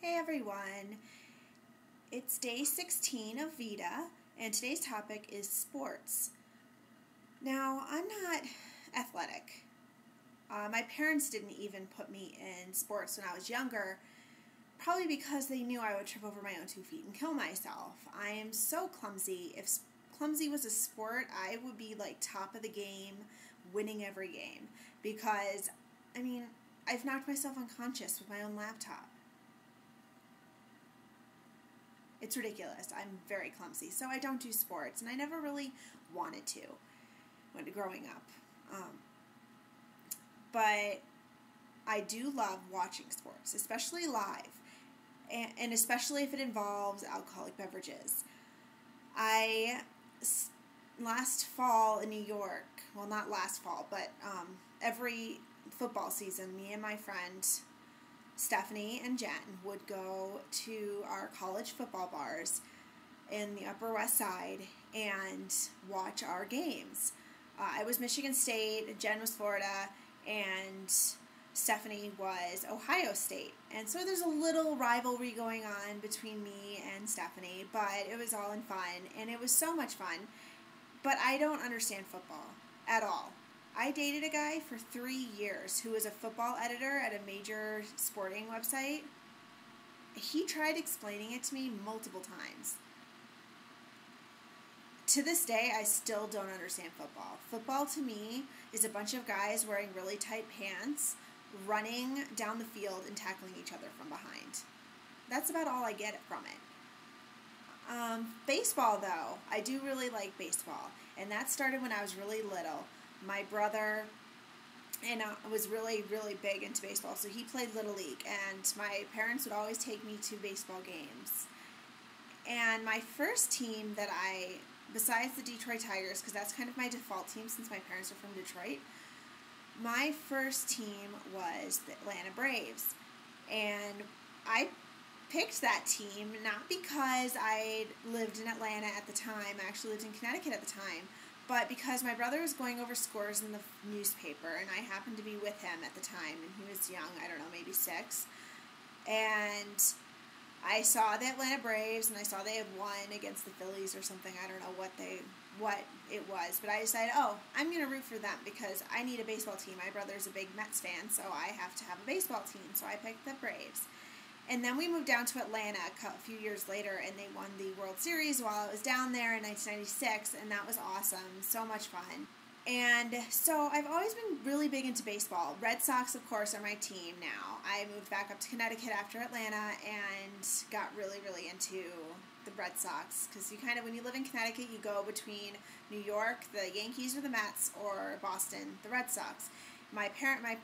Hey everyone, it's day 16 of VEDA, and today's topic is sports. Now, I'm not athletic. My parents didn't even put me in sports when I was younger, probably because they knew I would trip over my own 2 feet and kill myself. I am so clumsy. If clumsy was a sport, I would be like top of the game, winning every game, because, I've knocked myself unconscious with my own laptop. It's ridiculous. I'm very clumsy, so I don't do sports, and I never really wanted to when growing up. But I do love watching sports, especially live, and especially if it involves alcoholic beverages. Last fall in New York, well, not last fall, but every football season, me and my friend Stephanie and Jen would go to our college football bars in the Upper West Side and watch our games. I was Michigan State, Jen was Florida, and Stephanie was Ohio State. And so there's a little rivalry going on between me and Stephanie, but it was all in fun, and it was so much fun. But I don't understand football at all. I dated a guy for 3 years who was a football editor at a major sporting website. He tried explaining it to me multiple times. To this day, I still don't understand football. Football to me is a bunch of guys wearing really tight pants, running down the field and tackling each other from behind. That's about all I get from it. Baseball, though, I do really like baseball, and that started when I was really little. My brother was really, really big into baseball, so he played Little League, and my parents would always take me to baseball games. And my first team that besides the Detroit Tigers, because that's kind of my default team since my parents are from Detroit, my first team was the Atlanta Braves. And I picked that team not because I lived in Atlanta at the time. I actually lived in Connecticut at the time. But because my brother was going over scores in the newspaper, and I happened to be with him at the time, and he was young, I don't know, maybe 6. And I saw the Atlanta Braves, and I saw they had won against the Phillies or something. I don't know what it was. But I decided, I'm going to root for them because I need a baseball team. My brother's a big Mets fan, so I have to have a baseball team. So I picked the Braves. And then we moved down to Atlanta a few years later, and they won the World Series while I was down there in 1996, and that was awesome. So much fun. And so I've always been really big into baseball. Red Sox, of course, are my team now. I moved back up to Connecticut after Atlanta and got really, really into the Red Sox, because when you live in Connecticut, you go between New York, the Yankees or the Mets, or Boston, the Red Sox. My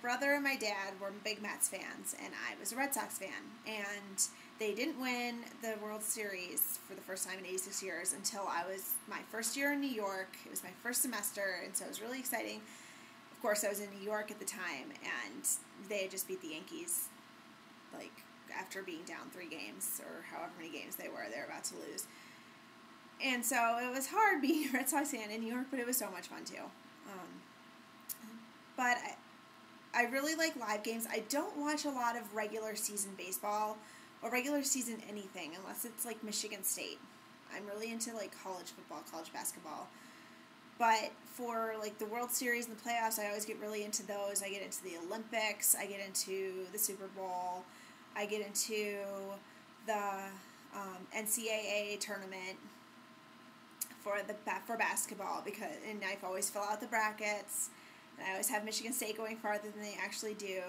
brother and my dad were big Mets fans, and I was a Red Sox fan. And they didn't win the World Series for the first time in 86 years until I was my first year in New York. It was my first semester, and so it was really exciting. Of course, I was in New York at the time, and they had just beat the Yankees, after being down 3 games, or however many games they were about to lose. And so it was hard being a Red Sox fan in New York, but it was so much fun, too. But I really like live games. I don't watch a lot of regular season baseball or regular season anything unless it's like Michigan State. I'm really into college football, college basketball. But for the World Series and the playoffs, I always get really into those. I get into the Olympics. I get into the Super Bowl. I get into the NCAA tournament for basketball, and I always fill out the brackets. And I always have Michigan State going farther than they actually do,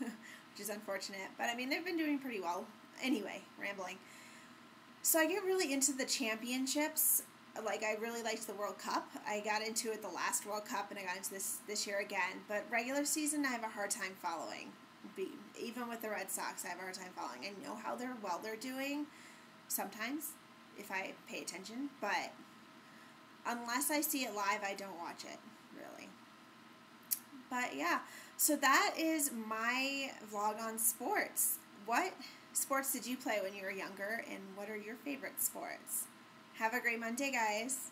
which is unfortunate. But, they've been doing pretty well. Anyway, rambling. So I get really into the championships. I really liked the World Cup. I got into it the last World Cup, and I got into this year again. But regular season, I have a hard time following. Even with the Red Sox, I have a hard time following. I know how they're doing sometimes, if I pay attention. But unless I see it live, I don't watch it, really. But yeah, so that is my vlog on sports. What sports did you play when you were younger, and what are your favorite sports? Have a great Monday, guys.